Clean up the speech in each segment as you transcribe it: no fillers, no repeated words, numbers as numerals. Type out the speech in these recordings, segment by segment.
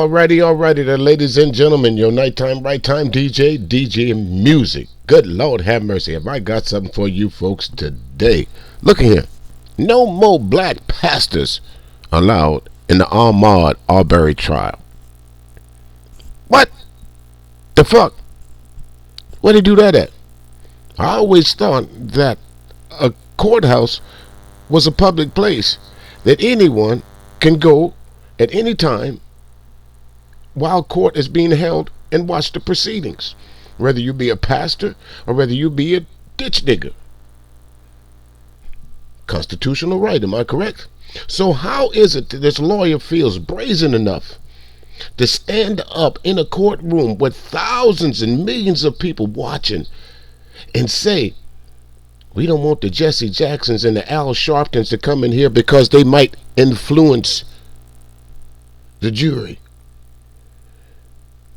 Alrighty, there, ladies and gentlemen, your nighttime, right time DJ Music. Good Lord have mercy. Have I got something for you folks today? Look at here. No more black pastors allowed in the Ahmaud Arbery trial. What the fuck? Where they do that at? I always thought that a courthouse was a public place that anyone can go at any time while court is being held and watch the proceedings, whether you be a pastor or whether you be a ditch digger. Constitutional right, am I correct? So how is it that this lawyer feels brazen enough to stand up in a courtroom with thousands and millions of people watching and say, we don't want the Jesse Jacksons and the Al Sharptons to come in here because they might influence the jury.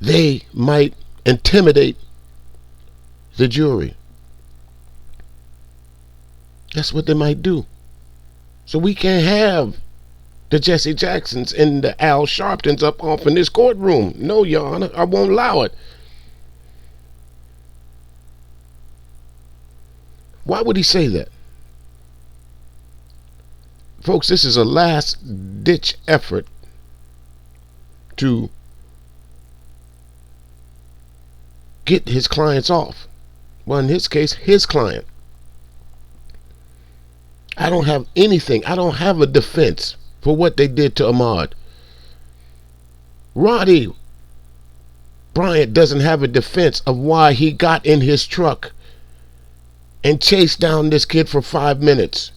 They might intimidate the jury. That's what they might do. So we can't have the Jesse Jacksons and the Al Sharptons up off in this courtroom. No, Your Honor, I won't allow it. Why would he say that? Folks, this is a last-ditch effort to get his clients off. Well, in his case, his client. I don't have anything. I don't have a defense for what they did to Ahmaud. Roddy Bryant doesn't have a defense of why he got in his truck and chased down this kid for 5 minutes,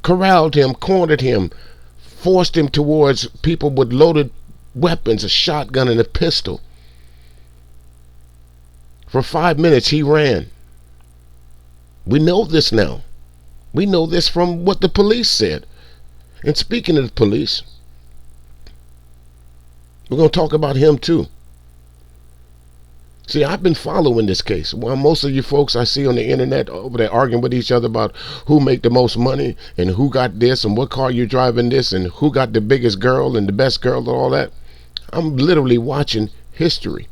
corralled him, cornered him, forced him towards people with loaded weapons, a shotgun and a pistol. For 5 minutes he ran. We know this now. We know this from what the police said. And speaking of the police, we're going to talk about him too. See, I've been following this case. While most of you folks I see on the internet over there arguing with each other about who make the most money and who got this and what car you're driving this and who got the biggest girl and the best girl and all that, I'm literally watching history.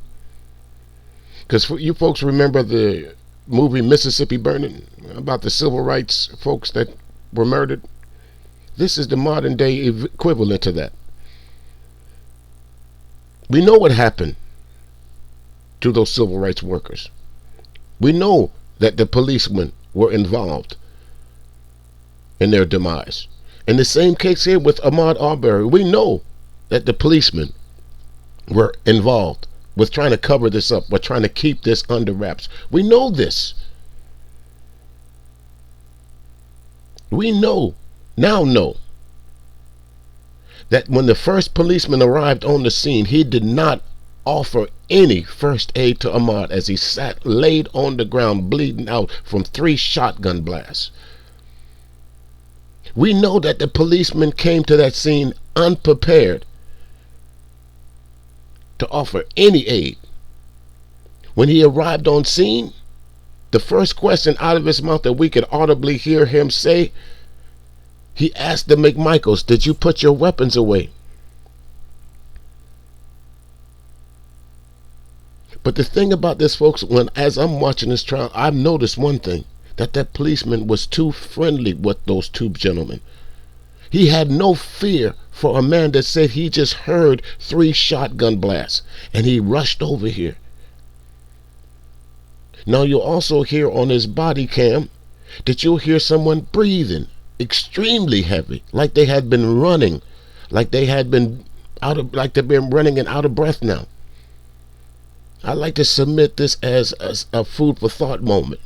Because you folks remember the movie Mississippi Burning about the civil rights folks that were murdered? This is the modern day equivalent to that. We know what happened to those civil rights workers. We know that the policemen were involved in their demise. In the same case here with Ahmaud Arbery, we know that the policemen were involved with trying to cover this up. We're trying to keep this under wraps. We know this. We know, now know, that when the first policeman arrived on the scene, he did not offer any first aid to Ahmaud as he sat laid on the ground bleeding out from 3 shotgun blasts. We know that the policeman came to that scene unprepared to offer any aid. When he arrived on scene, the first question out of his mouth that we could audibly hear him say, he asked the McMichaels, did you put your weapons away? But the thing about this, folks, as I'm watching this trial, I've noticed one thing, that policeman was too friendly with those 2 gentlemen. He had no fear for a man that said he just heard 3 shotgun blasts and he rushed over here. Now you'll also hear on his body cam that you'll hear someone breathing extremely heavy, like they had been running, like they've been running and out of breath now. I'd like to submit this as a food for thought moment.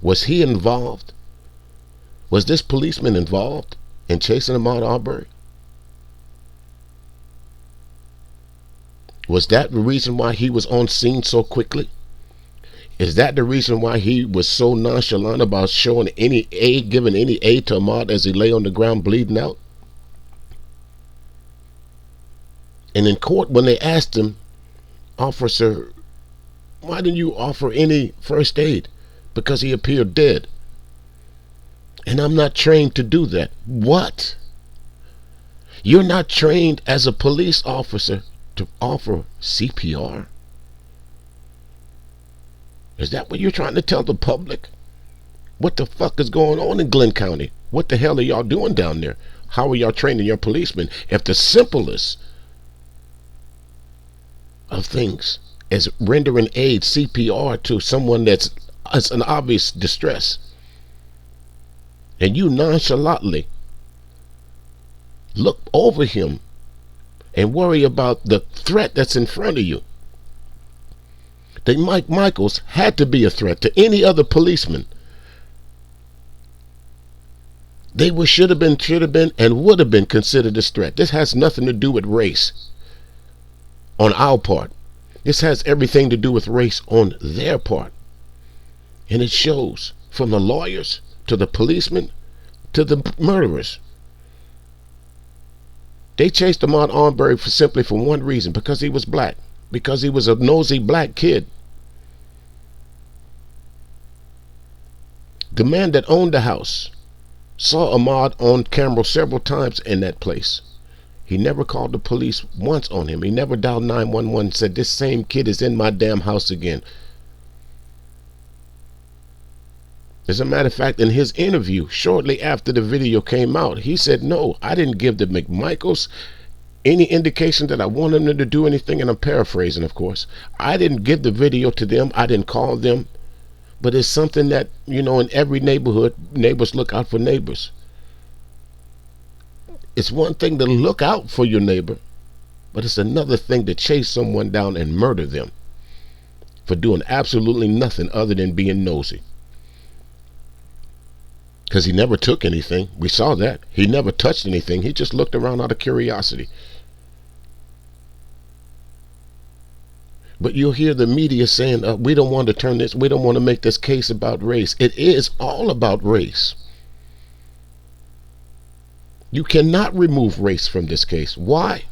Was he involved? Was this policeman involved in chasing Ahmaud Arbery? Was that the reason why he was on scene so quickly? Is that the reason why he was so nonchalant about showing any aid, giving any aid to Ahmaud as he lay on the ground bleeding out? And in court, when they asked him, officer, why didn't you offer any first aid? Because he appeared dead. And I'm not trained to do that. What? You're not trained as a police officer to offer CPR. Is that what you're trying to tell the public? What the fuck is going on in Glenn County? What the hell are y'all doing down there? How are y'all training your policemen if the simplest of things is rendering aid, CPR, to someone that's an obvious distress, and you nonchalantly look over him and worry about the threat that's in front of you? That Mike Michaels had to be a threat to any other policeman. They should have been, and would have been considered a threat. This has nothing to do with race on our part. This has everything to do with race on their part. And it shows, from the lawyers to the policemen to the murderers. They chased Ahmaud Arbery simply for one reason: because he was black. Because he was a nosy black kid. The man that owned the house saw Ahmaud on camera several times in that place. He never called the police once on him. He never dialed 911 and said, this same kid is in my damn house again. As a matter of fact, in his interview shortly after the video came out, he said, no, I didn't give the McMichaels any indication that I wanted them to do anything. And I'm paraphrasing, of course. I didn't give the video to them. I didn't call them. But it's something that, in every neighborhood, neighbors look out for neighbors. It's one thing to look out for your neighbor, but it's another thing to chase someone down and murder them for doing absolutely nothing other than being nosy. Because he never took anything. We saw that. He never touched anything. He just looked around out of curiosity. But you'll hear the media saying, we don't want to turn this, we don't want to make this case about race. It is all about race. You cannot remove race from this case. Why?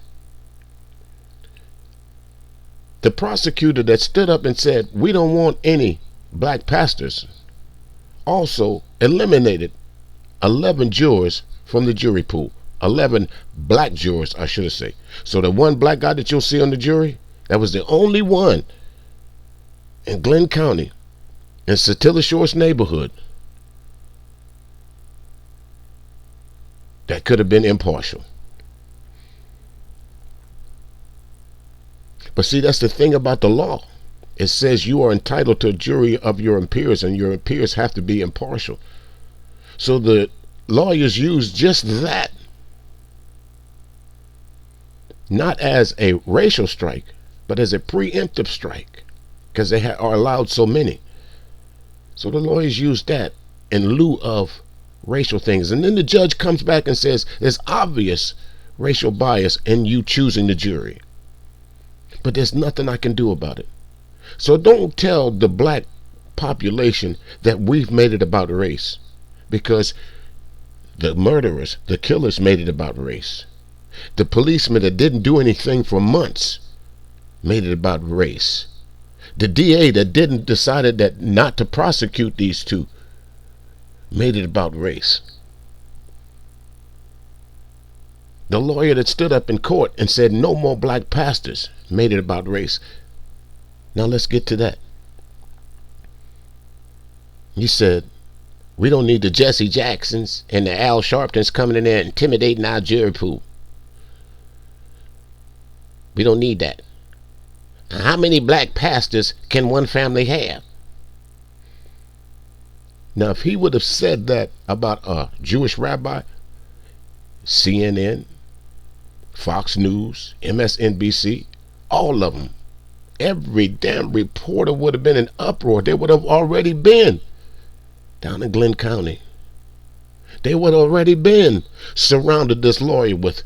The prosecutor that stood up and said, we don't want any black pastors, also eliminated 11 jurors from the jury pool. 11 black jurors, I should say. So the one black guy that you'll see on the jury, that was the only one in Glenn County, in Satilla Shores neighborhood, that could have been impartial. But see, that's the thing about the law. It says you are entitled to a jury of your peers, and your peers have to be impartial. So the lawyers use just that, not as a racial strike, but as a preemptive strike, because they are allowed so many. So the lawyers use that in lieu of racial things. And then the judge comes back and says there's obvious racial bias in you choosing the jury, but there's nothing I can do about it. So don't tell the black population that we've made it about race, because the murderers, the killers, made it about race. The policemen that didn't do anything for months made it about race. The DA that didn't decided that not to prosecute these two made it about race. The lawyer that stood up in court and said no more black pastors made it about race. Now let's get to that. He said, we don't need the Jesse Jacksons and the Al Sharptons coming in there intimidating our jury pool. We don't need that. How many black pastors can one family have? Now, if he would have said that about a Jewish rabbi, CNN, Fox News, MSNBC, all of them, every damn reporter would have been in uproar. They would have already been down in Glenn County. They would have already been surrounded this lawyer with,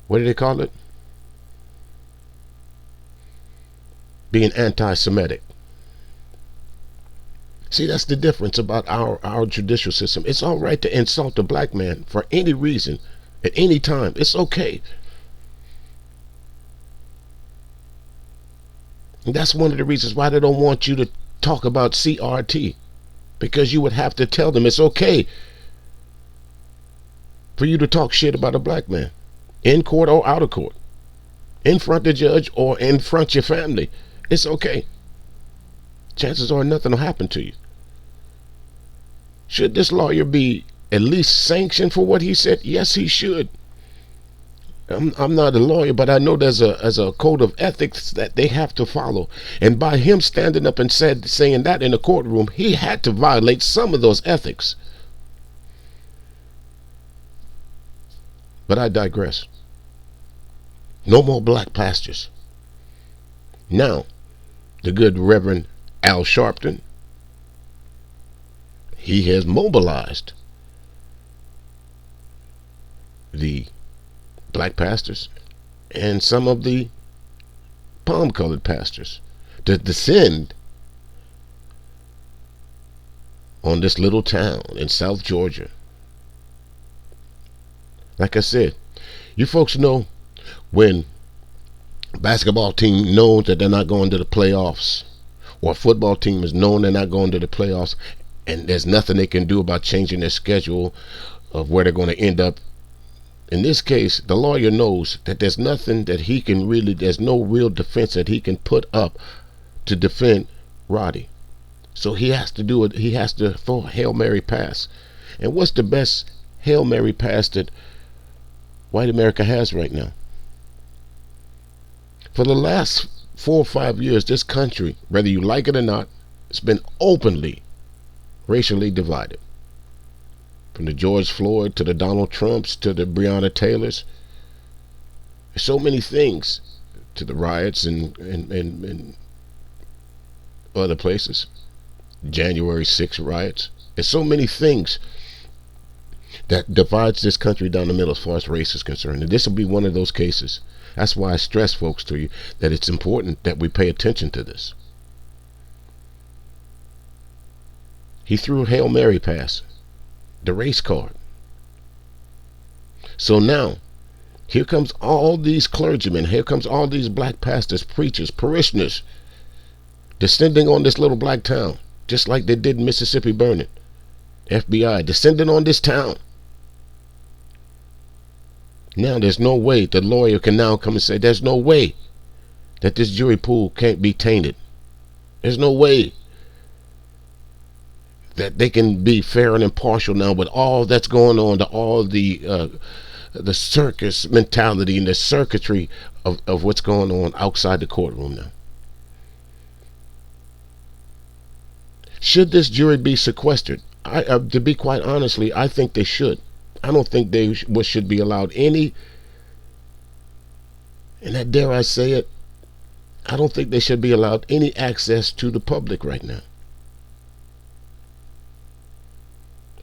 what do they call it? Being anti-Semitic. See, that's the difference about our judicial system. It's all right to insult a black man for any reason, at any time. It's okay. And that's one of the reasons why they don't want you to talk about CRT, because you would have to tell them it's okay for you to talk shit about a black man in court or out of court, in front of the judge or in front of your family. It's okay. Chances are nothing will happen to you. Should this lawyer be at least sanctioned for what he said? Yes, he should. I'm not a lawyer, but I know there's a code of ethics that they have to follow. And by him standing up and saying that in the courtroom, he had to violate some of those ethics. But I digress. No more black pastors. Now, the good Reverend Al Sharpton, he has mobilized the black pastors and some of the palm-colored pastors to descend on this little town in South Georgia. Like I said, you folks know when a basketball team knows that they're not going to the playoffs, or a football team is known they're not going to the playoffs, and there's nothing they can do about changing their schedule of where they're going to end up. In this case, the lawyer knows that there's nothing that he can really, there's no real defense that he can put up to defend Roddy. So he has to do it. He has to throw a Hail Mary pass. And what's the best Hail Mary pass that white America has right now? For the last 4 or 5 years, this country, whether you like it or not, it's been openly racially divided. From the George Floyd to the Donald Trumps to the Breonna Taylors. There's so many things, to the riots and other places. January 6th riots. There's so many things that divides this country down the middle as far as race is concerned. And this will be one of those cases. That's why I stress, folks, to you that it's important that we pay attention to this. He threw a Hail Mary pass, the race card. So now, here comes all these clergymen, here comes all these black pastors, preachers, parishioners, descending on this little black town, just like they did in Mississippi burning. FBI descending on this town. Now there's no way the lawyer can now come and say there's no way that this jury pool can't be tainted. There's no way that they can be fair and impartial now with all that's going on, all the circus mentality and the circuitry of what's going on outside the courtroom now. Should this jury be sequestered? To be quite honestly, I think they should. I don't think they should be allowed any, and I dare I say it, I don't think they should be allowed any access to the public right now.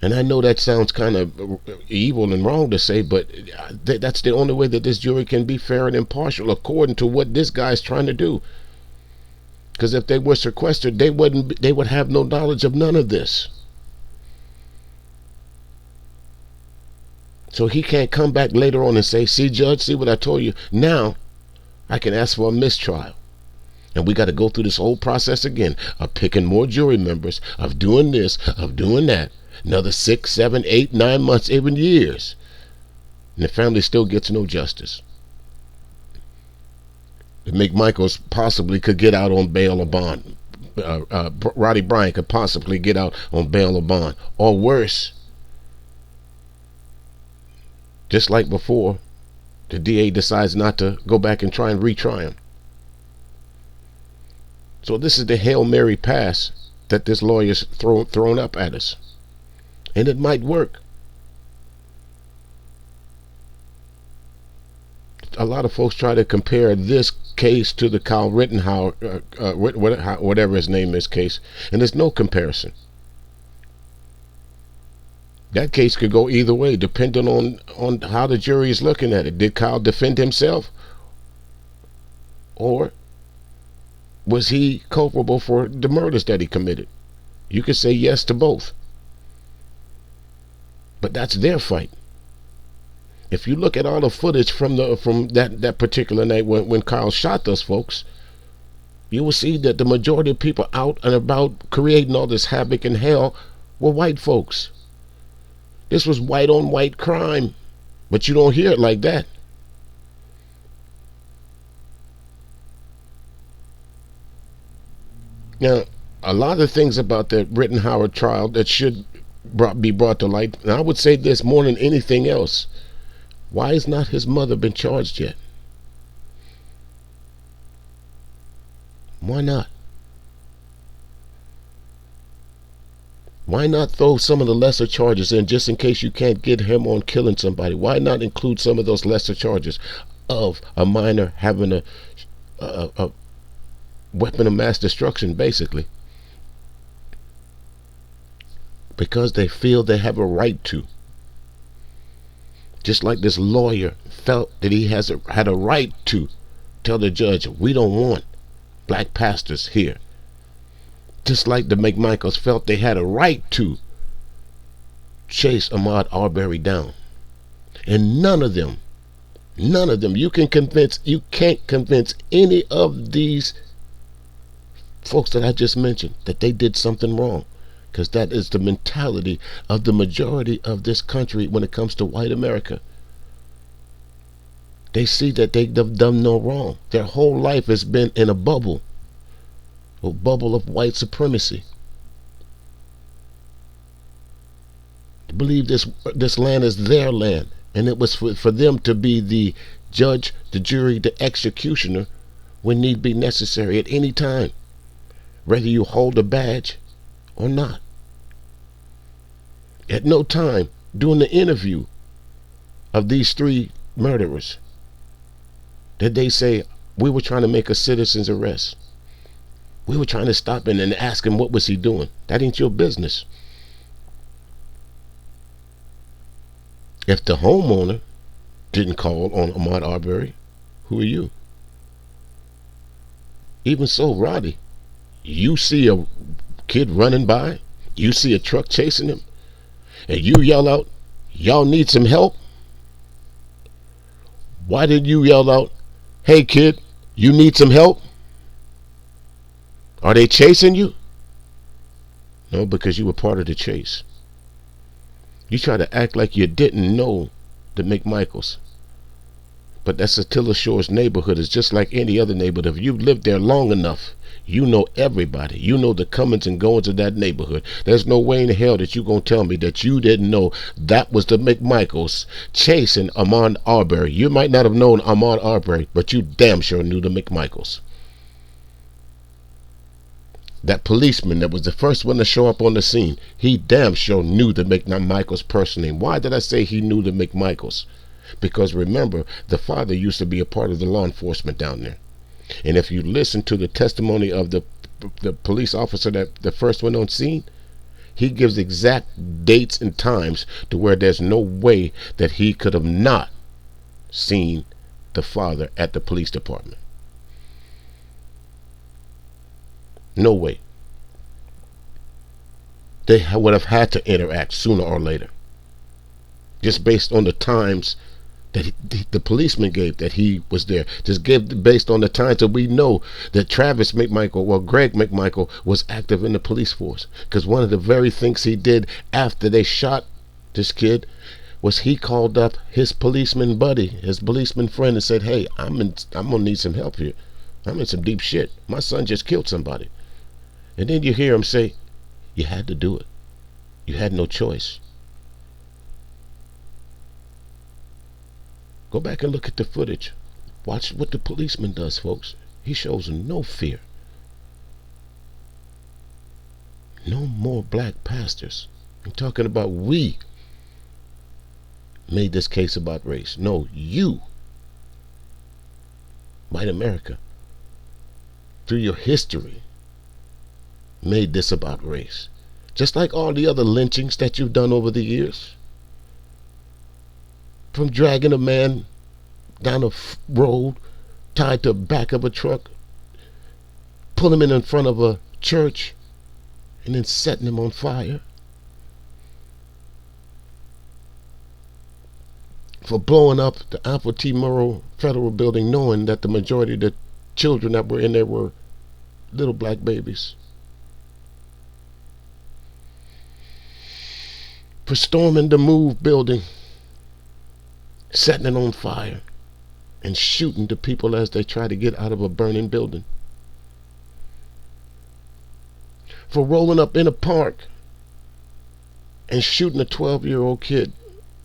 And I know that sounds kind of evil and wrong to say, but that's the only way that this jury can be fair and impartial according to what this guy's trying to do. Because if they were sequestered, they would have no knowledge of none of this. So he can't come back later on and say, see, judge, see what I told you. Now I can ask for a mistrial. And we got to go through this whole process again of picking more jury members, of doing this, of doing that. Another 6, 7, 8, 9 months, even years. And the family still gets no justice. McMichaels possibly could get out on bail or bond. Roddy Bryant could possibly get out on bail or bond. Or worse, just like before, the DA decides not to go back and try and retry him. So this is the Hail Mary pass that this lawyer's thrown up at us. And it might work. A lot of folks try to compare this case to the Kyle Rittenhouse, whatever his name is, case. And there's no comparison. That case could go either way, depending on how the jury is looking at it. Did Kyle defend himself? Or was he culpable for the murders that he committed? You could say yes to both. But that's their fight. If you look at all the footage from that particular night when Kyle shot those folks, you will see that the majority of people out and about creating all this havoc and hell were white folks. This was white on white crime. But you don't hear it like that. Now, a lot of things about that Rittenhouse trial that should be brought to light, and I would say this more than anything else. Why has not his mother been charged yet? Why not? Why not throw some of the lesser charges in just in case you can't get him on killing somebody? Why not include some of those lesser charges of a minor having a weapon of mass destruction, basically? Because they feel they have a right to. Just like this lawyer felt that he had a right to tell the judge, we don't want black pastors here. Just like the McMichaels felt they had a right to chase Ahmaud Arbery down. And none of them, you can't convince any of these folks that I just mentioned that they did something wrong. Because that is the mentality of the majority of this country when it comes to white America. They see that they've done no wrong. Their whole life has been in a bubble of white supremacy. They believe this land is their land, and it was for them to be the judge, the jury, the executioner when need be necessary at any time, whether you hold a badge or not. At no time during the interview of these three murderers did they say, we were trying to make a citizen's arrest. We were trying to stop him and ask him what was he doing. That ain't your business. If the homeowner didn't call on Ahmaud Arbery, who are you? Even so, Roddy, you see a kid running by, you see a truck chasing him, and you yell out, y'all need some help? Why did you yell out, hey kid, you need some help? Are they chasing you? No, because you were part of the chase. You try to act like you didn't know the McMichaels. But that Satilla Shores neighborhood is just like any other neighborhood. If you've lived there long enough, you know everybody. You know the comings and goings of that neighborhood. There's no way in hell that you're going to tell me that you didn't know that was the McMichaels chasing Ahmaud Arbery. You might not have known Ahmaud Arbery, but you damn sure knew the McMichaels. That policeman that was the first one to show up on the scene, he damn sure knew the McMichaels personally. Why did I say he knew the McMichaels? Because remember, the father used to be a part of the law enforcement down there. And if you listen to the testimony of the police officer that the first one on scene, he gives exact dates and times to where there's no way that he could have not seen the father at the police department. No way. They would have had to interact sooner or later. Just based on the times that the policeman gave that he was there. Just based on the times that we know that Travis McMichael, or Greg McMichael, was active in the police force. Because one of the very things he did after they shot this kid was he called up his policeman buddy, his policeman friend, and said, hey, I'm gonna need some help here. I'm in some deep shit. My son just killed somebody. And then you hear him say, you had to do it. You had no choice. Go back and look at the footage. Watch what the policeman does, folks. He shows no fear. No more black pastors. I'm talking about we made this case about race. No, you, white America, through your history, made this about race. Just like all the other lynchings that you've done over the years. From dragging a man down a road, tied to the back of a truck, pulling him in front of a church, and then setting him on fire. For blowing up the Alfred T. Murrow Federal Building, knowing that the majority of the children that were in there were little black babies. For storming the MOVE building setting it on fire, and shooting the people as they try to get out of a burning building. For rolling up in a park and shooting a 12-year-old kid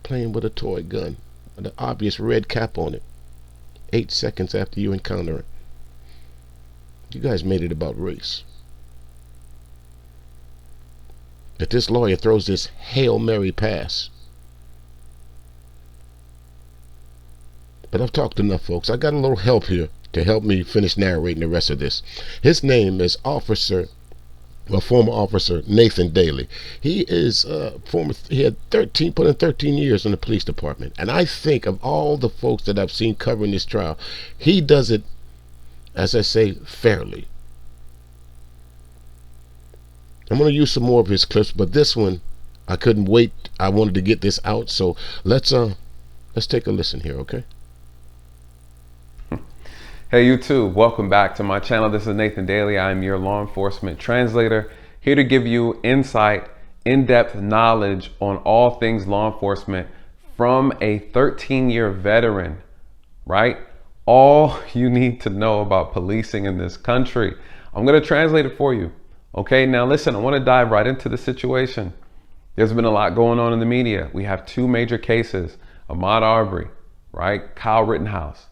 playing with a toy gun with an obvious red cap on it 8 seconds after you encounter it. You guys made it about race. That this lawyer throws this Hail Mary pass. But I've talked enough, folks. I got a little help here to help me finish narrating the rest of this. His name is former officer Nathan Daley. He is he had put in 13 years in the police department. And I think of all the folks that I've seen covering this trial, he does it, as I say, fairly. I'm going to use some more of his clips, but this one, I couldn't wait. I wanted to get this out, so let's take a listen here, okay? Hey YouTube, welcome back to my channel. This is Nathan Daley. I'm your law enforcement translator, here to give you insight, in-depth knowledge on all things law enforcement from a 13-year veteran, right? All you need to know about policing in this country. I'm going to translate it for you. Okay, now listen, I want to dive right into the situation. There's been a lot going on in the media. We have two major cases, Ahmaud Arbery, right? Kyle Rittenhouse.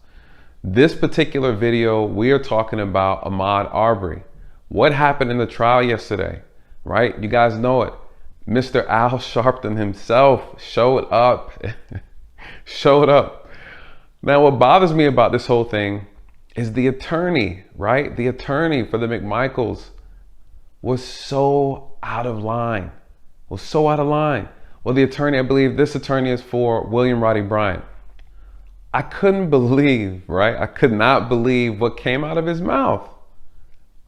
This particular video, we are talking about Ahmaud Arbery. What happened in the trial yesterday, right? You guys know it. Mr. Al Sharpton himself showed up. Showed up. Now, what bothers me about this whole thing is the attorney, right? The attorney for the McMichaels was so out of line. Well, the attorney, I believe this attorney is for William Roddy Bryant. I couldn't believe, right? I could not believe what came out of his mouth.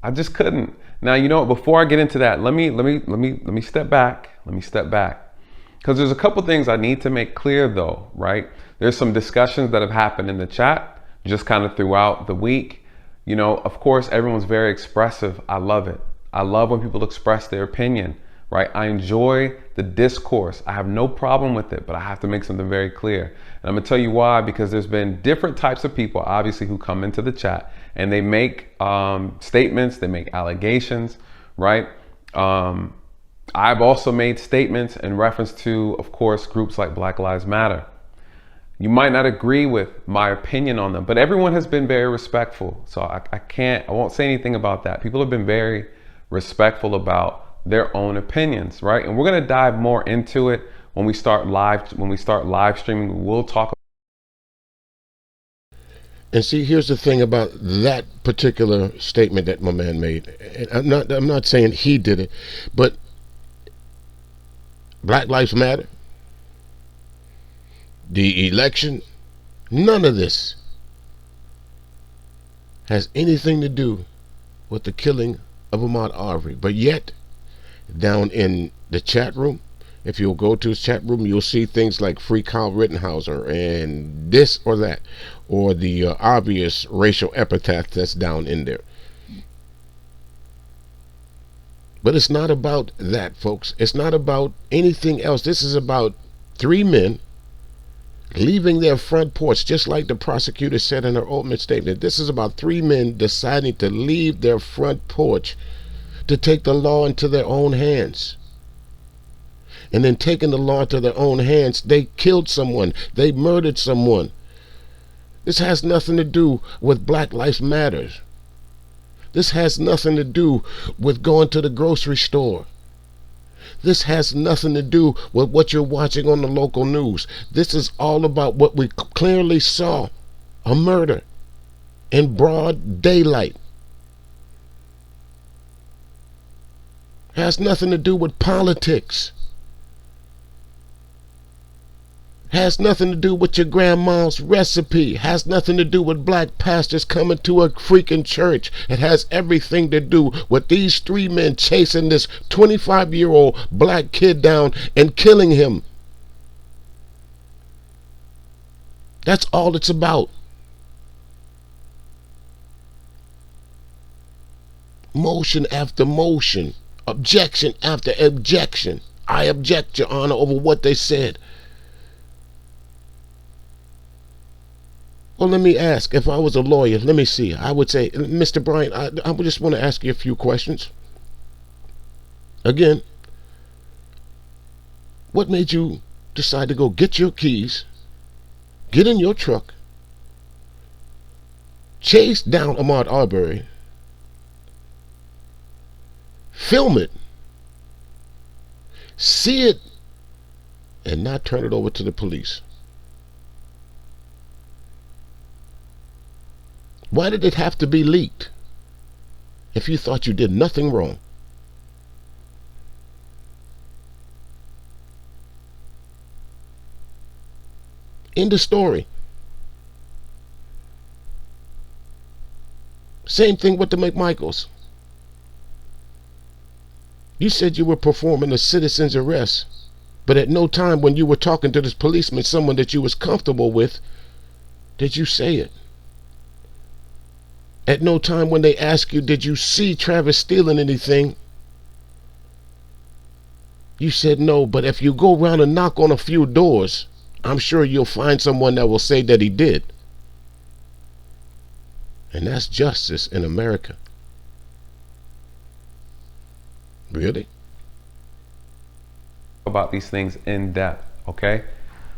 I just couldn't. Now, you know what? Before I get into that, let me step back. Because there's a couple things I need to make clear, though, right? There's some discussions that have happened in the chat just kind of throughout the week. You know, of course, everyone's very expressive. I love it. I love when people express their opinion, right? I enjoy the discourse. I have no problem with it, but I have to make something very clear. And I'm gonna tell you why, because there's been different types of people, obviously, who come into the chat and they make statements, they make allegations, right? I've also made statements in reference to, of course, groups like Black Lives Matter. You might not agree with my opinion on them, but everyone has been very respectful. So I won't say anything about that. People have been very respectful about their own opinions, right? And we're going to dive more into it when we start live streaming. We'll talk. And see, here's the thing about that particular statement that my man made. And I'm not saying he did it, but Black Lives Matter, the election, none of this has anything to do with the killing of Ahmaud Arbery. But yet, down in the chat room, if you'll go to his chat room, you'll see things like Free Kyle Rittenhouse and this or that, or the obvious racial epithet that's down in there. But it's not about that, folks. It's not about anything else. This is about three men leaving their front porch, just like the prosecutor said in her opening statement. This is about three men deciding to leave their front porch to take the law into their own hands. And then taking the law into their own hands, they killed someone. They murdered someone. This has nothing to do with Black Lives Matter. This has nothing to do with going to the grocery store. This has nothing to do with what you're watching on the local news. This is all about what we clearly saw, a murder in broad daylight. It has nothing to do with politics. Has nothing to do with your grandma's recipe. Has nothing to do with black pastors coming to a freaking church. It has everything to do with these three men chasing this 25-year-old black kid down and killing him. That's all it's about. Motion after motion. Objection after objection. I object, Your Honor, over what they said. Well, let me ask, if I was a lawyer, let me see. I would say, Mr. Bryant, I would just want to ask you a few questions. Again, what made you decide to go get your keys, get in your truck, chase down Ahmaud Arbery, film it, see it, and not turn it over to the police? Why did it have to be leaked if you thought you did nothing wrong? End of story. Same thing with the McMichaels. You said you were performing a citizen's arrest, but at no time when you were talking to this policeman, someone that you was comfortable with, did you say it. At no time when they asked you, did you see Travis stealing anything, you said no. But if you go around and knock on a few doors, I'm sure you'll find someone that will say that he did. And that's justice in America. Really? About these things in depth, okay?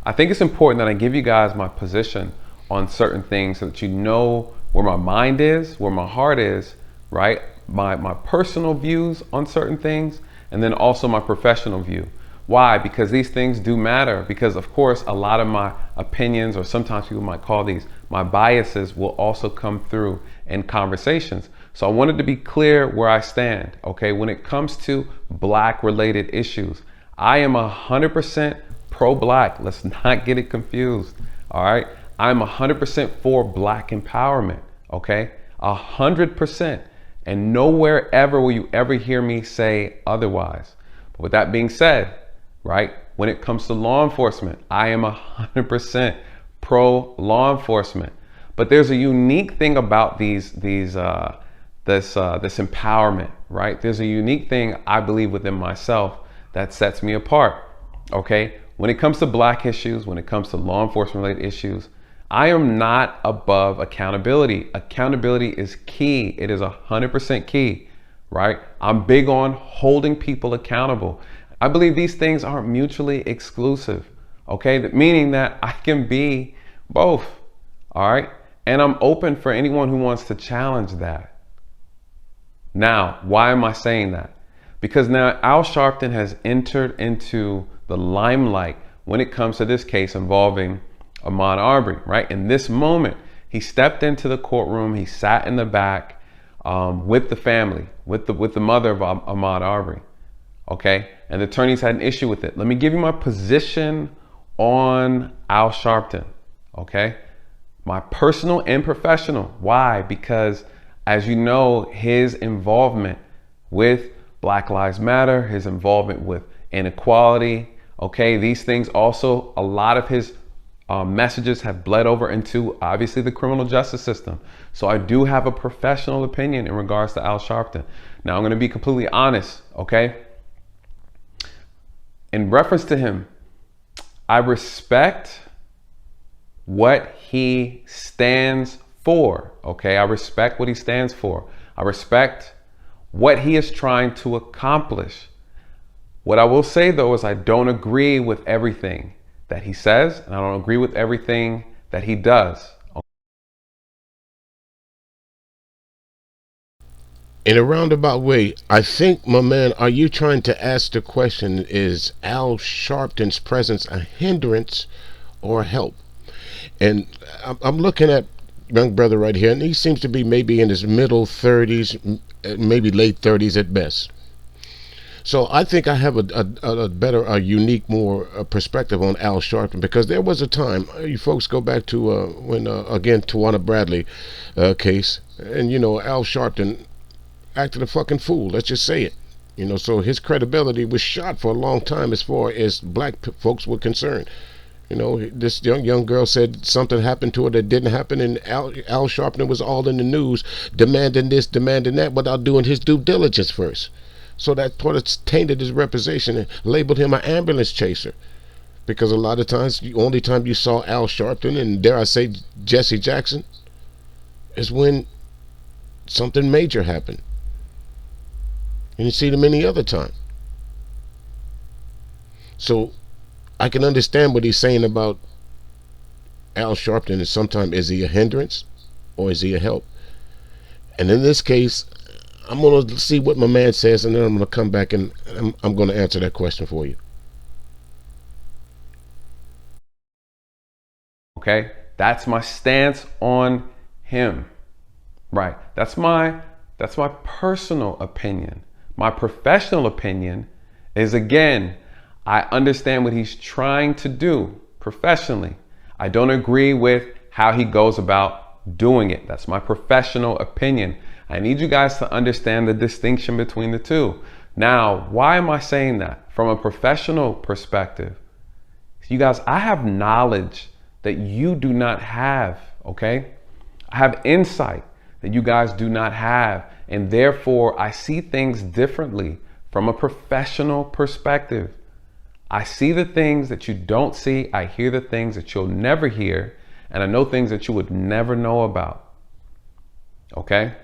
I think it's important that I give you guys my position on certain things so that you know where my mind is, where my heart is, right? My personal views on certain things, and then also my professional view. Why? Because these things do matter. Because of course, a lot of my opinions, or sometimes people might call these my biases, will also come through in conversations. So I wanted to be clear where I stand, okay? When it comes to black related issues, I am 100% pro-black. Let's not get it confused, all right? I'm 100% for black empowerment, okay? 100%. And nowhere ever will you ever hear me say otherwise. But with that being said, right, when it comes to law enforcement, I am 100% pro law enforcement. But there's a unique thing about this empowerment, right? There's a unique thing I believe within myself that sets me apart, okay? When it comes to black issues, when it comes to law enforcement related issues, I am not above accountability. Accountability is key. It is 100% key, right? I'm big on holding people accountable. I believe these things aren't mutually exclusive, okay? Meaning that I can be both, all right? And I'm open for anyone who wants to challenge that. Now, why am I saying that? Because now Al Sharpton has entered into the limelight when it comes to this case involving Ahmaud Arbery, right? In this moment, he stepped into the courtroom, he sat in the back with the family, with the mother of Ahmaud Arbery, okay? And the attorneys had an issue with it. Let me give you my position on Al Sharpton, okay? My personal and professional. Why? Because as you know, his involvement with Black Lives Matter, his involvement with inequality, okay? These things also, a lot of his messages have bled over into obviously the criminal justice system. So I do have a professional opinion in regards to Al Sharpton. Now I'm going to be completely honest, okay? In reference to him, I respect what he stands for, okay? I respect what he stands for. I respect what he is trying to accomplish. What I will say though is I don't agree with everything that he says, and I don't agree with everything that he does. In a roundabout way, I think, my man, are you trying to ask the question, is Al Sharpton's presence a hindrance or a help? And I'm looking at young brother right here, and he seems to be maybe in his middle 30s, maybe late 30s at best. So I think I have a better, a unique, more perspective on Al Sharpton, because there was a time, you folks go back to when, again, Tawana Bradley case, and, you know, Al Sharpton acted a fucking fool. Let's just say it. You know, so his credibility was shot for a long time as far as black folks were concerned. You know, this young girl said something happened to her that didn't happen, and Al Sharpton was all in the news demanding this, demanding that, without doing his due diligence first. So that sort of tainted his reputation and labeled him an ambulance chaser. Because a lot of times, the only time you saw Al Sharpton and, dare I say, Jesse Jackson is when something major happened. And you see them any other time. So I can understand what he's saying about Al Sharpton, and sometimes is he a hindrance or is he a help? And in this case, I'm going to see what my man says, and then I'm going to come back and I'm going to answer that question for you. Okay, that's my stance on him. Right, that's my personal opinion. My professional opinion is, again, I understand what he's trying to do professionally. I don't agree with how he goes about doing it. That's my professional opinion. I need you guys to understand the distinction between the two. Now, why am I saying that? From a professional perspective, you guys, I have knowledge that you do not have, okay? I have insight that you guys do not have, and therefore I see things differently from a professional perspective. I see the things that you don't see, I hear the things that you'll never hear, and I know things that you would never know about, okay?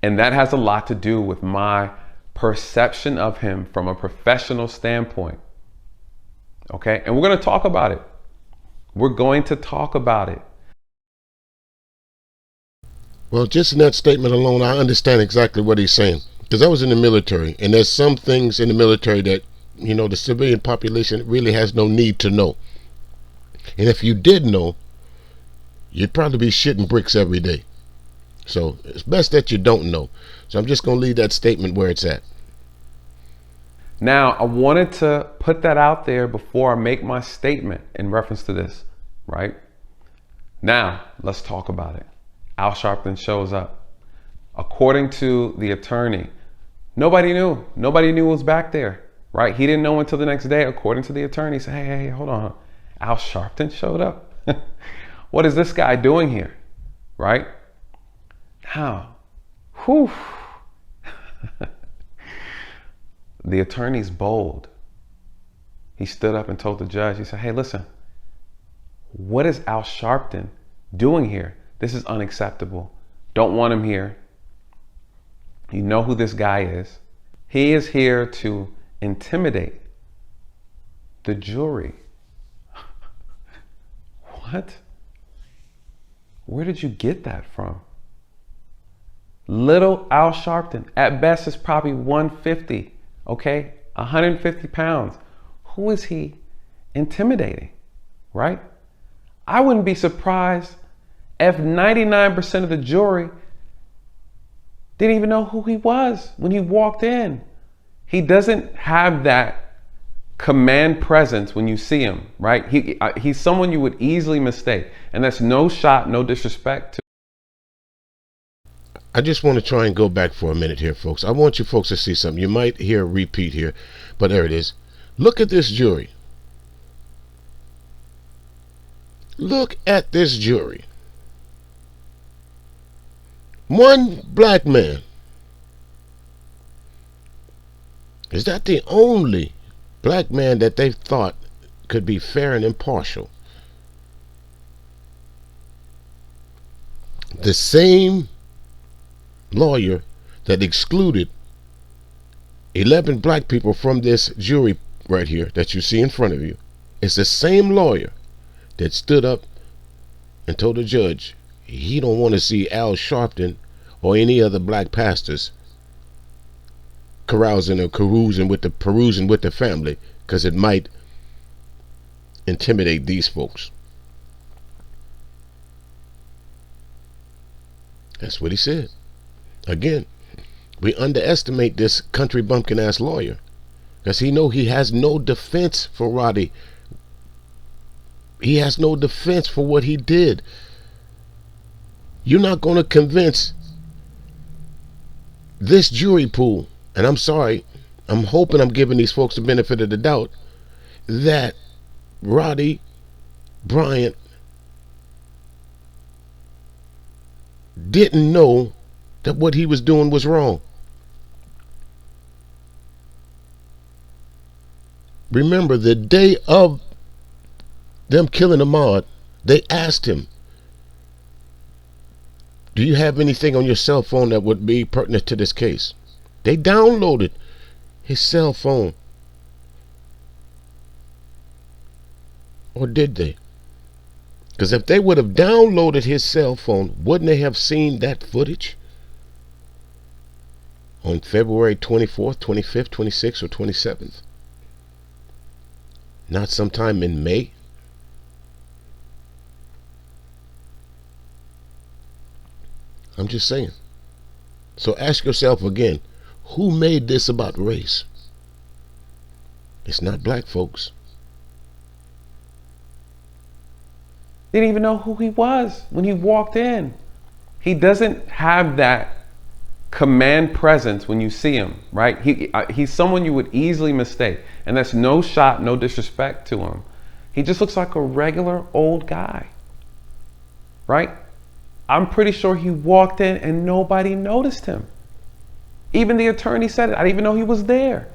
And that has a lot to do with my perception of him from a professional standpoint, okay? And we're gonna talk about it. We're going to talk about it. Well, just in that statement alone, I understand exactly what he's saying. Because I was in the military, and there's some things in the military that, you know, the civilian population really has no need to know. And if you did know, you'd probably be shitting bricks every day. So it's best that you don't know. So I'm just going to leave that statement where it's at. Now, I wanted to put that out there before I make my statement in reference to this, right? Now, let's talk about it. Al Sharpton shows up. According to the attorney, nobody knew. Nobody knew it was back there, right? He didn't know until the next day. According to the attorney, he said, hey, hold on. Al Sharpton showed up. What is this guy doing here, right? Now, whew. The attorney's bold. He stood up and told the judge, he said, hey, listen, what is Al Sharpton doing here? This is unacceptable. Don't want him here. You know who this guy is. He is here to intimidate the jury. What? Where did you get that from? Little Al Sharpton, at best, is probably 150, okay? 150 pounds. Who is he intimidating, right? I wouldn't be surprised if 99% of the jury didn't even know who he was when he walked in. He doesn't have that command presence when you see him, right? He's someone you would easily mistake. And that's no shot, no disrespect to. I just want to try and go back for a minute here, folks. I want you folks to see something. You might hear a repeat here, but there it is. Look at this jury. Look at this jury. One black man. Is that the only black man that they thought could be fair and impartial? The same lawyer that excluded 11 black people from this jury right here that you see in front of you is the same lawyer that stood up and told the judge he don't want to see Al Sharpton or any other black pastors carousing or perusing with the family, because it might intimidate these folks. That's what he said. Again, we underestimate this country bumpkin ass lawyer, because he has no defense for Roddy. He has no defense for what he did. You're not going to convince this jury pool, and I'm sorry, I'm hoping I'm giving these folks the benefit of the doubt, that Roddy Bryant didn't know that what he was doing was wrong. Remember, the day of them killing Ahmaud, they asked him, do you have anything on your cell phone that would be pertinent to this case? They downloaded his cell phone. Or did they? Because if they would have downloaded his cell phone, wouldn't they have seen that footage on February 24th, 25th, 26th, or 27th? Not sometime in May? I'm just saying. So ask yourself again, who made this about race? It's not black folks. Didn't even know who he was when he walked in. He doesn't have that command presence when you see him, right? He's someone you would easily mistake. And that's no shot, no disrespect to him. He just looks like a regular old guy, right? I'm pretty sure he walked in and nobody noticed him. Even the attorney said it. I didn't even know he was there.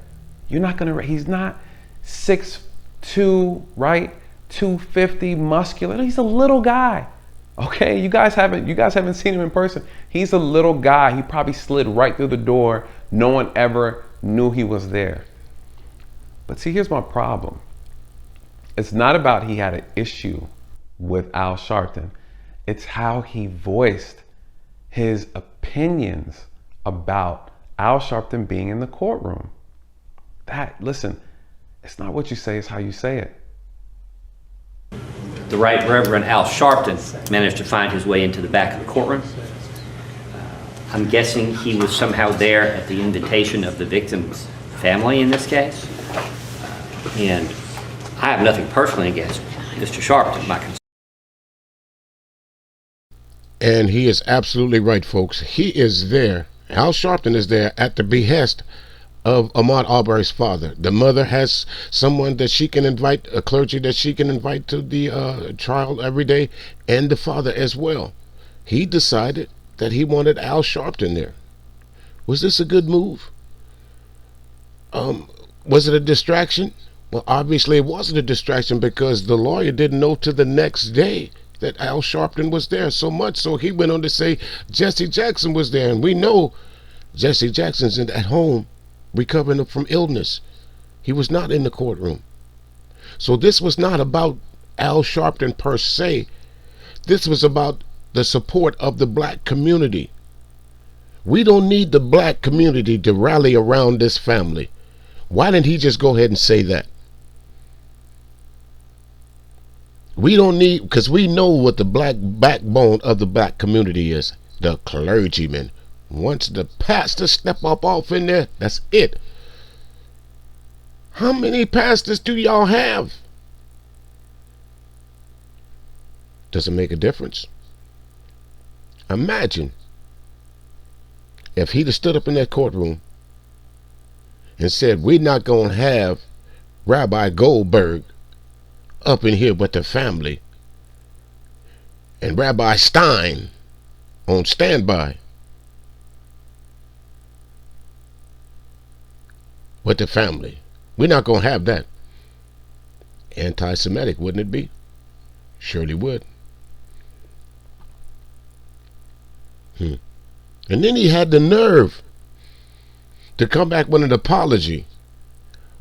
He's not 6'2", right? 250, muscular. He's a little guy. Okay, you guys haven't seen him in person. He's a little guy. He probably slid right through the door. No one ever knew he was there. But see, here's my problem. It's not about he had an issue with Al Sharpton. It's how he voiced his opinions about Al Sharpton being in the courtroom. Listen, it's not what you say, it's how you say it. The Right Reverend Al Sharpton managed to find his way into the back of the courtroom. I'm guessing he was somehow there at the invitation of the victim's family in this case. And I have nothing personally against Mr. Sharpton. And he is absolutely right, folks. He is there. Al Sharpton is there at the behest of Ahmaud Arbery's father. The mother has someone that she can invite, a clergy that she can invite to the trial every day, and the father as well. He decided that he wanted Al Sharpton there. Was this a good move? Was it a distraction? Well, obviously it wasn't a distraction, because the lawyer didn't know till the next day that Al Sharpton was there, so much so he went on to say Jesse Jackson was there, and we know Jesse Jackson's at home recovering from illness. He was not in the courtroom. So this was not about Al Sharpton per se. This was about the support of the black community. We don't need the black community to rally around this family. Why didn't he just go ahead and say that? We don't need, because we know what the black backbone of the black community is. The clergyman. Once the pastor step up off in there, that's it. How many pastors do y'all have? Does it make a difference? Imagine if he'd have stood up in that courtroom and said, we're not going to have Rabbi Goldberg up in here with the family and Rabbi Stein on standby with the family. We're not going to have that. Anti-Semitic, wouldn't it be? Surely would. And then he had the nerve to come back with an apology.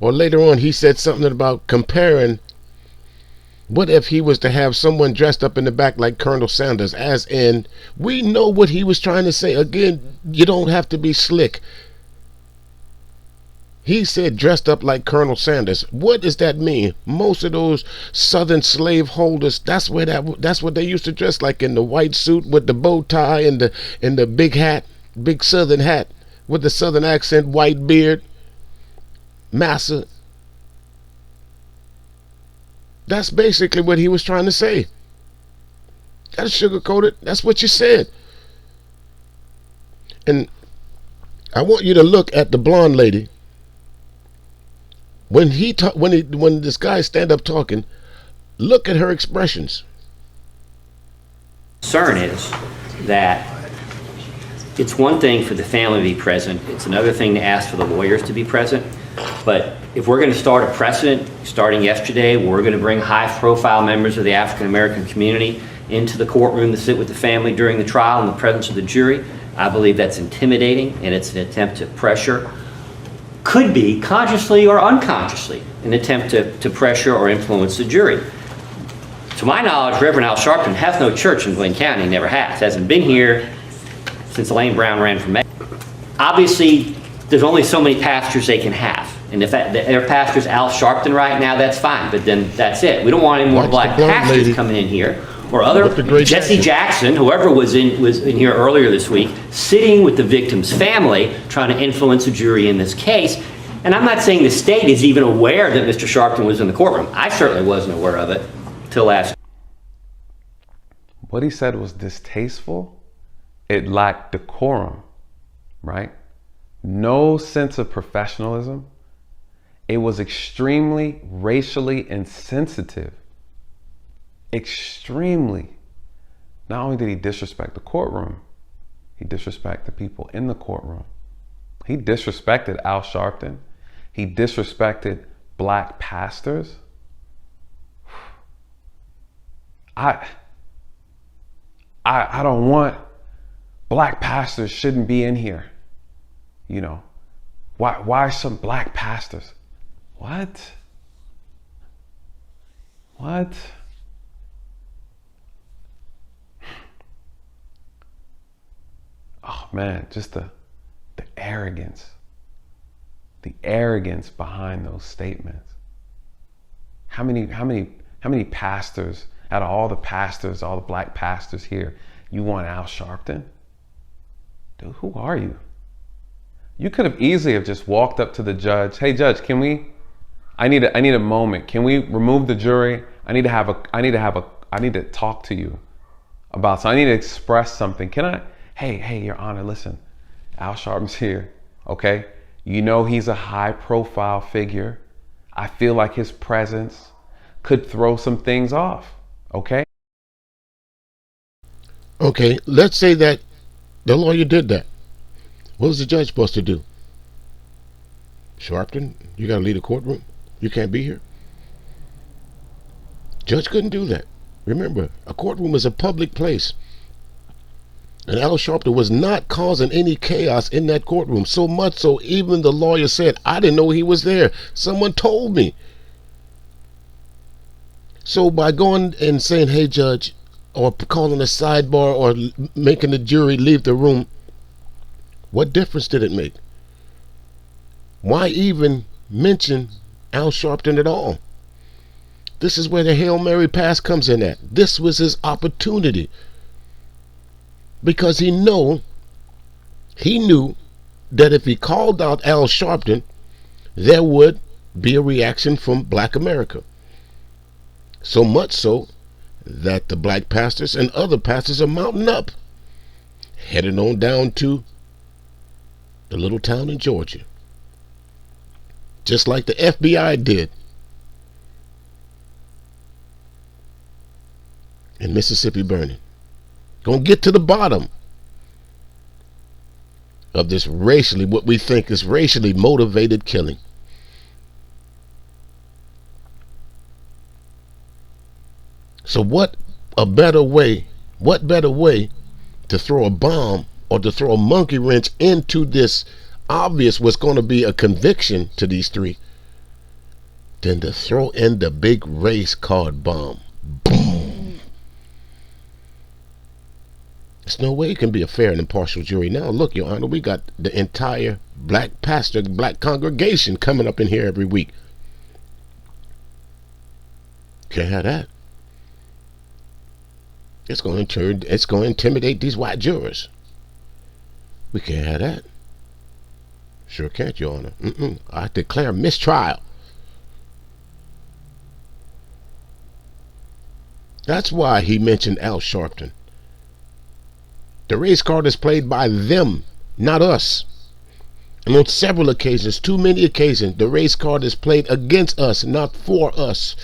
Or later on he said something about comparing, what if he was to have someone dressed up in the back like Colonel Sanders, as in, we know what he was trying to say. Again, you don't have to be slick. He said dressed up like Colonel Sanders. What does that mean? Most of those southern slave holders, that's what they used to dress like, in the white suit with the bow tie and the big hat, big southern hat with the southern accent, white beard, massa. That's basically what he was trying to say. That's sugar-coated. That's what you said. And I want you to look at the blonde lady. When this guy stand up talking, look at her expressions. Concern is that It's one thing for the family to be present. It's another thing to ask for the lawyers to be present. But if we're going to start a precedent, starting yesterday, we're going to bring high-profile members of the African-American community into the courtroom to sit with the family during the trial in the presence of the jury, I believe that's intimidating, and it's an attempt to pressure, could be consciously or unconsciously, an attempt to pressure or influence the jury. To my knowledge, Reverend Al Sharpton has no church in Glenn County, never has. Hasn't been here since Elaine Brown ran for mayor. Obviously, there's only so many pastors they can have. And if their pastor's Al Sharpton right now, that's fine, but then that's it. We don't want any more black pastors coming in here, or other Jesse Jackson, whoever was in here earlier this week, sitting with the victim's family, trying to influence the jury in this case. And I'm not saying the state is even aware that Mr. Sharpton was in the courtroom. I certainly wasn't aware of it till last. What he said was distasteful. It lacked decorum, right? No sense of professionalism. It was extremely racially insensitive. Extremely. Not only did he disrespect the courtroom, he disrespected the people in the courtroom. He disrespected Al Sharpton. He disrespected black pastors. I don't want, black pastors shouldn't be in here. You know, why some black pastors? What? Oh man, just the arrogance. The arrogance behind those statements. How many pastors, out of all the pastors, all the black pastors here, you want Al Sharpton? Dude, who are you? You could have easily have just walked up to the judge. Hey judge, I need a moment. Can we remove the jury? I need to talk to you about something. I need to express something. Can I? Hey, Your Honor, listen. Al Sharpton's here, okay? You know he's a high-profile figure. I feel like his presence could throw some things off, okay? Okay, let's say that the lawyer did that. What was the judge supposed to do? Sharpton, you got to leave the courtroom. You can't be here. Judge couldn't do that. Remember, a courtroom is a public place. And Al Sharpton was not causing any chaos in that courtroom. So much so, even the lawyer said, I didn't know he was there. Someone told me. So by going and saying, hey, judge, or calling a sidebar or making the jury leave the room, what difference did it make? Why even mention Al Sharpton at all? This is where the Hail Mary pass comes in at. This was his opportunity. Because he knew that if he called out Al Sharpton, there would be a reaction from black America. So much so that the black pastors and other pastors are mounting up, heading on down to the little town in Georgia. Just like the FBI did in Mississippi burning. Gonna get to the bottom of this what we think is racially motivated killing. So what better way to throw a bomb or to throw a monkey wrench into this obvious what's going to be a conviction to these three than to throw in the big race card bomb? Boom. There's no way it can be a fair and impartial jury. Now look, Your Honor, we got the entire black congregation coming up in here every week. Can't have that. It's going to intimidate these white jurors. We can't have that. Sure can't, Your Honor. I declare mistrial. That's why he mentioned Al Sharpton. The race card is played by them, not us. And on several occasions, too many occasions, the race card is played against us, not for us.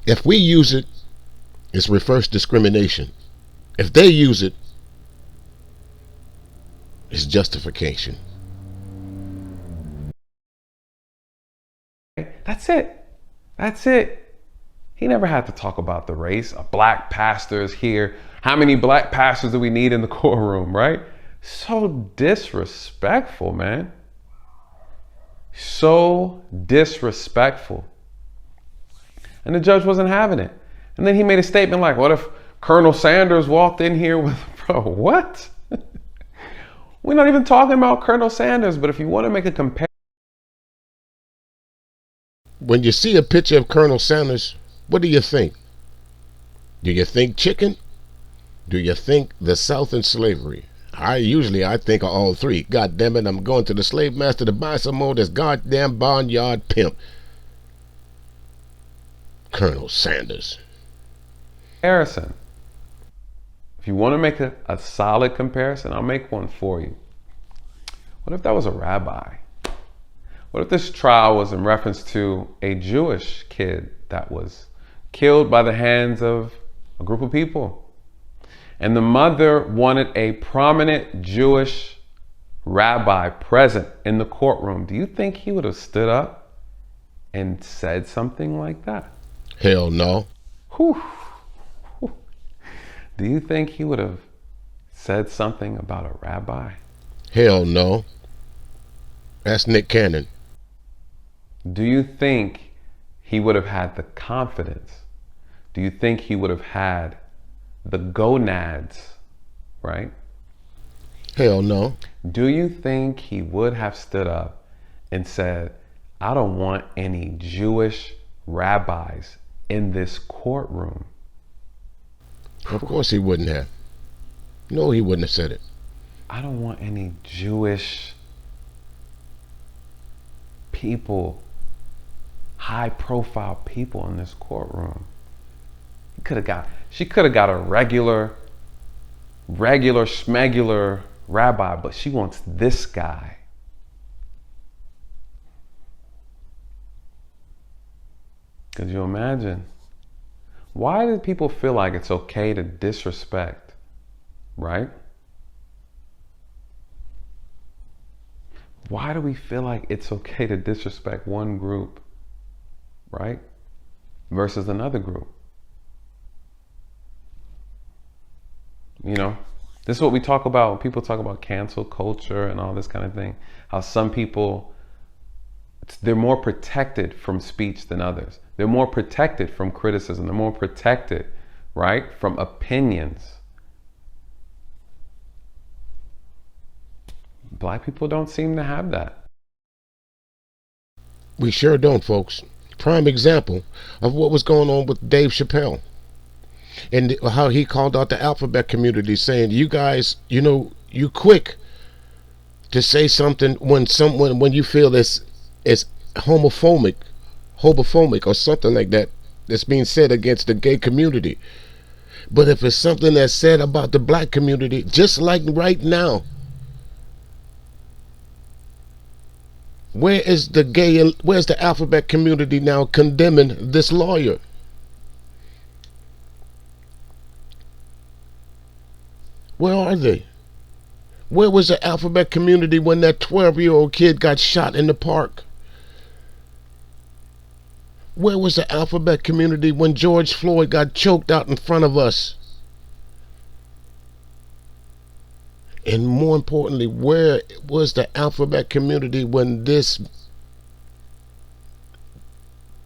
If we use it, it's reverse discrimination. If they use it, is justification. That's it. That's it. He never had to talk about the race. A black pastor is here. How many black pastors do we need in the courtroom, right? So disrespectful, man. So disrespectful. And the judge wasn't having it. And then he made a statement like, what if Colonel Sanders walked in here with, bro, what? We're not even talking about Colonel Sanders, but if you want to make a comparison. When you see a picture of Colonel Sanders, what do you think? Do you think chicken? Do you think the South and slavery? I think of all three. God damn it, I'm going to the slave master to buy some more of this goddamn barnyard pimp. Colonel Sanders. Comparison. If you want to make a solid comparison, I'll make one for you. What if that was a rabbi? What if this trial was in reference to a Jewish kid that was killed by the hands of a group of people? And the mother wanted a prominent Jewish rabbi present in the courtroom. Do you think he would have stood up and said something like that? Hell no. Whew. Do you think he would have said something about a rabbi? Hell no. That's Nick Cannon. Do you think he would have had the confidence? Do you think he would have had the gonads, right? Hell no. Do you think he would have stood up and said, I don't want any Jewish rabbis in this courtroom? Of course he wouldn't have. No, he wouldn't have said it. I don't want any Jewish people, high profile people in this courtroom. She could have got a regular schmegular rabbi, but she wants this guy. Could you imagine? Why do people feel like it's okay to disrespect, right? Why do we feel like it's okay to disrespect one group, right, versus another group? You know, this is what we talk about when people talk about cancel culture and all this kind of thing. How some people, they're more protected from speech than others. They're more protected from criticism. They're more protected, right, from opinions. Black people don't seem to have that. We sure don't, folks. Prime example of what was going on with Dave Chappelle and how he called out the alphabet community, saying, you guys, you quick to say something when you feel it's homophobic or something like that that's being said against the gay community. But if it's something that's said about the black community, just like right now, where's the alphabet community now condemning this lawyer? Where are they? Where was the alphabet community when that 12-year-old kid got shot in the park? Where was the alphabet community when George Floyd got choked out in front of us? And more importantly, where was the alphabet community when this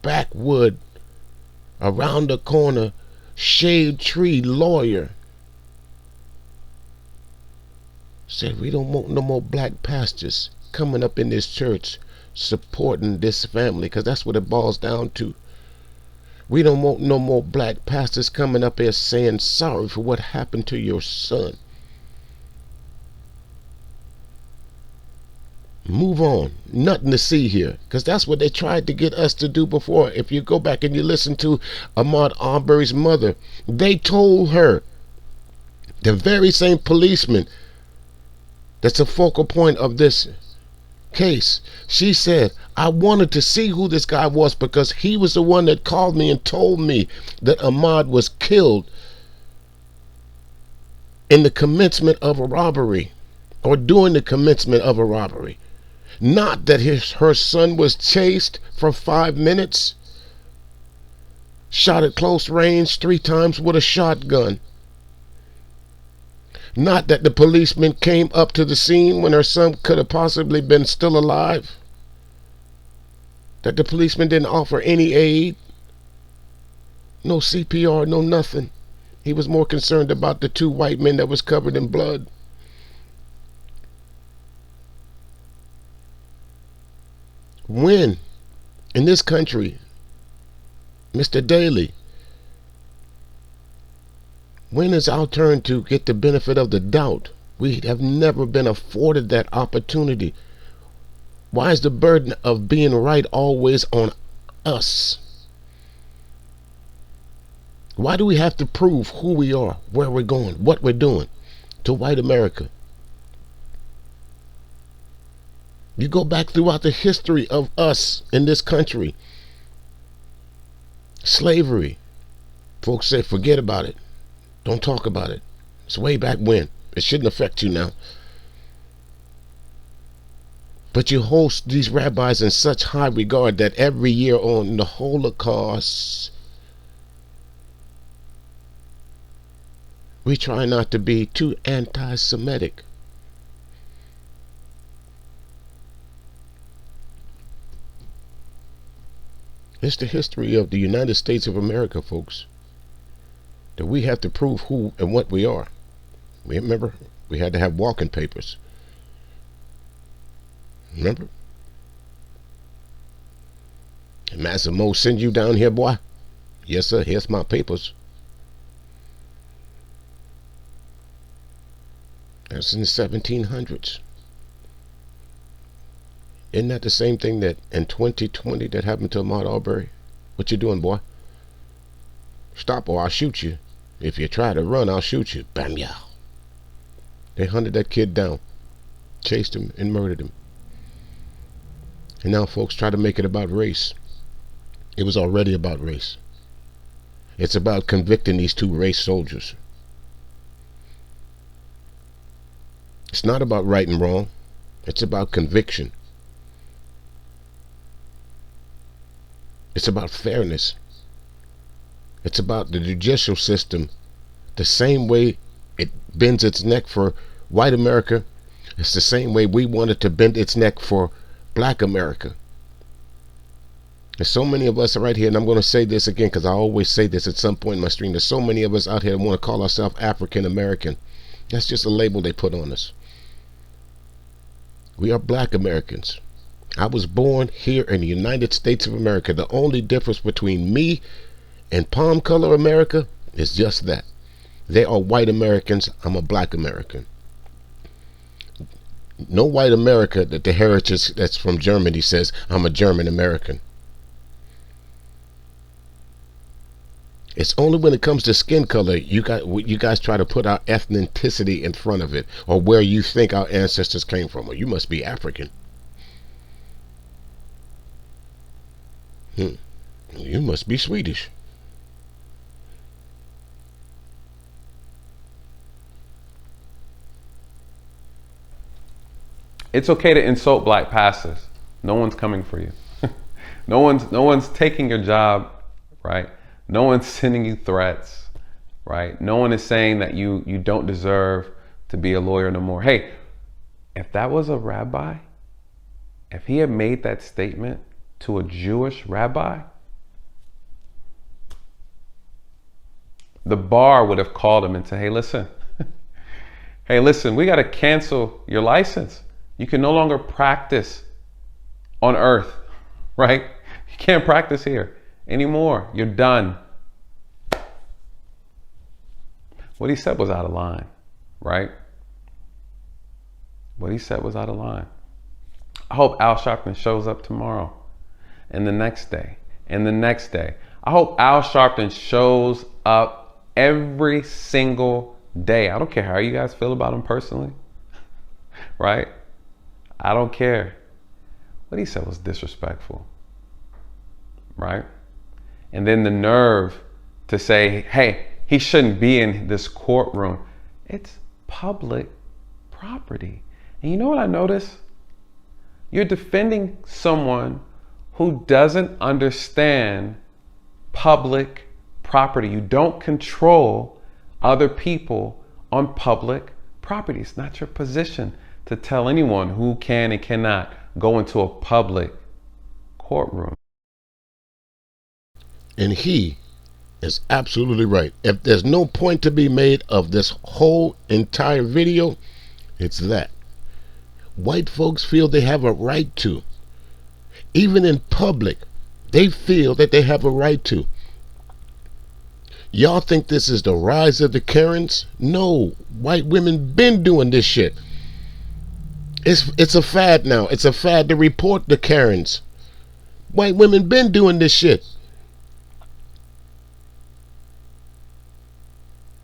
backwood, around the corner, shade tree lawyer said, we don't want no more black pastors coming up in this church supporting this family, because that's what it boils down to. We don't want no more black pastors coming up here saying sorry for what happened to your son. Move on. Nothing to see here, because that's what they tried to get us to do before. If you go back and you listen to Ahmaud Arbery's mother, they told her, the very same policeman that's the focal point of this case, she said, I wanted to see who this guy was because he was the one that called me and told me that Ahmaud was killed in the commencement of a robbery. or during the commencement of a robbery. Not that her son was chased for 5 minutes, shot at close range 3 times with a shotgun. Not that the policeman came up to the scene when her son could have possibly been still alive. That the policeman didn't offer any aid. No CPR, no nothing. He was more concerned about the 2 white men that was covered in blood. When, in this country, Mr. Daley, when is our turn to get the benefit of the doubt? We have never been afforded that opportunity. Why is the burden of being right always on us? Why do we have to prove who we are, where we're going, what we're doing to white America? You go back throughout the history of us in this country. Slavery. Folks say, forget about it. Don't talk about it. It's way back when. It shouldn't affect you now. But you hold these rabbis in such high regard that every year on the Holocaust, we try not to be too anti-Semitic. It's the history of the United States of America, folks, that we have to prove who and what we are. Remember, we had to have walking papers. Remember? And Master Mo send you down here, boy? Yes, sir, here's my papers. That's in the 1700s. Isn't that the same thing that in 2020 that happened to Ahmaud Arbery? What you doing, boy? Stop or I'll shoot you. If you try to run, I'll shoot you. Bam, yow. They hunted that kid down, chased him, and murdered him. And now folks try to make it about race. It was already about race. It's about convicting these 2 race soldiers. It's not about right and wrong. It's about conviction. It's about fairness. It's about the judicial system. The same way it bends its neck for white America, it's the same way we wanted to bend its neck for black America. There's so many of us right here, and I'm going to say this again because I always say this at some point in my stream. There's so many of us out here that want to call ourselves African American. That's just a label they put on us. We are black Americans. I was born here in the United States of America. The only difference between me and palm color America is just that. They are white Americans. I'm a black American. No white America that the heritage that's from Germany says I'm a German American. It's only when it comes to skin color you guys try to put our ethnicity in front of it, or where you think our ancestors came from, or you must be African. You must be Swedish. It's okay to insult black pastors. No one's coming for you. No one's taking your job, right? No one's sending you threats, right? No one is saying that you don't deserve to be a lawyer no more. Hey, if that was a rabbi, if he had made that statement to a Jewish rabbi, the bar would have called him and said, hey, listen, we got to cancel your license. You can no longer practice on earth, right? You can't practice here anymore. You're done. What he said was out of line, right? What he said was out of line. I hope Al Sharpton shows up tomorrow and the next day and the next day. I hope Al Sharpton shows up every single day. I don't care how you guys feel about him personally, right? I don't care. What he said was disrespectful, right? And then the nerve to say, hey, he shouldn't be in this courtroom. It's public property. And you know what I noticed? You're defending someone who doesn't understand public property. You don't control other people on public property. It's not your position to tell anyone who can and cannot go into a public courtroom. And he is absolutely right. If there's no point to be made of this whole entire video, it's that white folks feel they have a right to. Even in public, they feel that they have a right to. Y'all think this is the rise of the Karens? No, white women been doing this shit. It's a fad now. It's a fad to report the Karens. White women been doing this shit.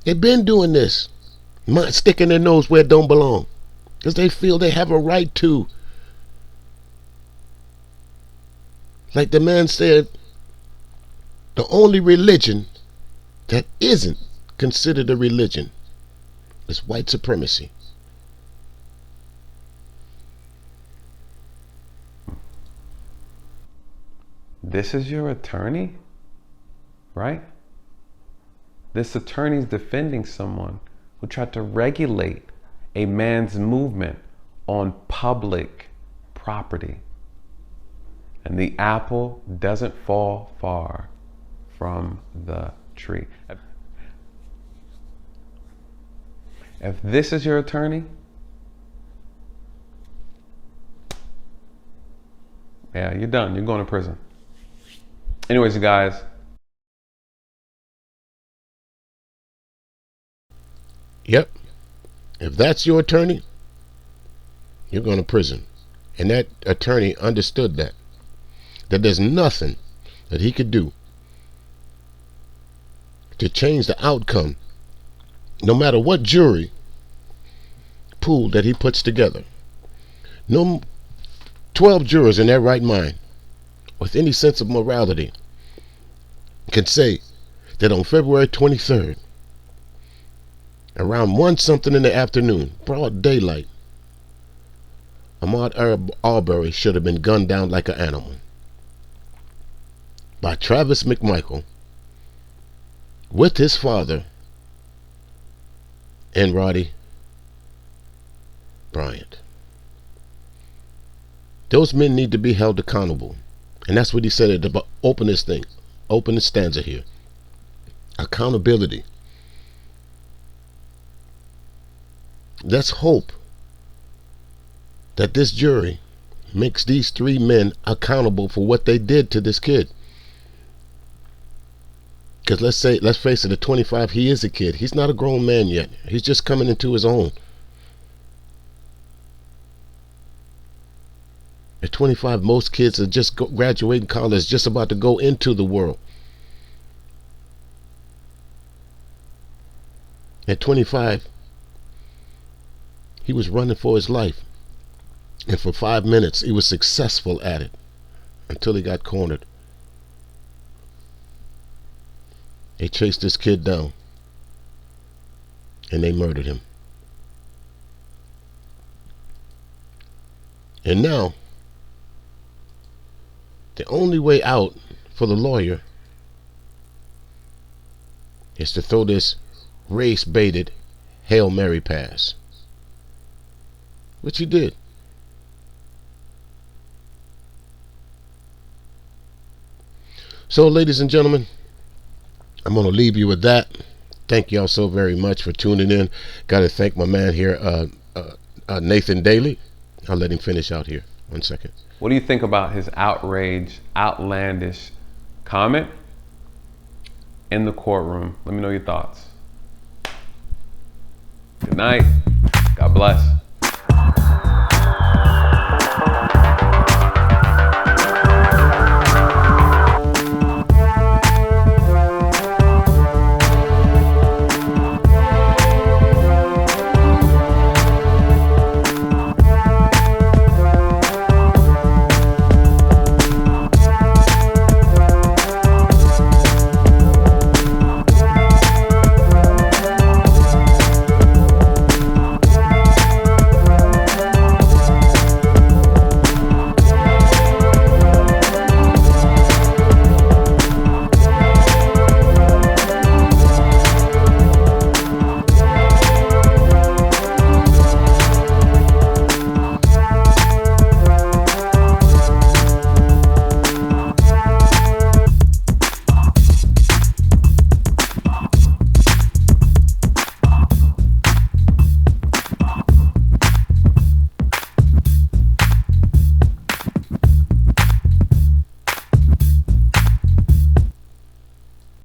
They've been doing this. Sticking their nose where it don't belong. Because they feel they have a right to. Like the man said, the only religion that isn't considered a religion is white supremacy. This is your attorney, right? This attorney's defending someone who tried to regulate a man's movement on public property. And the apple doesn't fall far from the tree. If this is your attorney, yeah, you're done. You're going to prison. Anyways, you guys. Yep. If that's your attorney, you're going to prison. And that attorney understood that there's nothing that he could do to change the outcome, no matter what jury pool that he puts together. No 12 jurors in their right mind, with any sense of morality, can say that on February 23rd, around 1 something in the afternoon, broad daylight, Ahmaud Arbery should have been gunned down like an animal by Travis McMichael with his father and Roddy Bryant. Those men need to be held accountable. And that's what he said at the opening stanza here. Accountability. Let's hope that this jury makes these 3 men accountable for what they did to this kid. Because let's face it, at 25, he is a kid. He's not a grown man yet. He's just coming into his own. At 25, most kids are just graduating college, just about to go into the world. At 25, he was running for his life. And for 5 minutes, he was successful at it until he got cornered. They chased this kid down and they murdered him. And now, the only way out for the lawyer is to throw this race-baited Hail Mary pass, which he did. So, ladies and gentlemen, I'm going to leave you with that. Thank y'all so very much for tuning in. Got to thank my man here, Nathan Daley. I'll let him finish out here. 1 second. What do you think about his outrage, outlandish comment in the courtroom? Let me know your thoughts. Good night. God bless.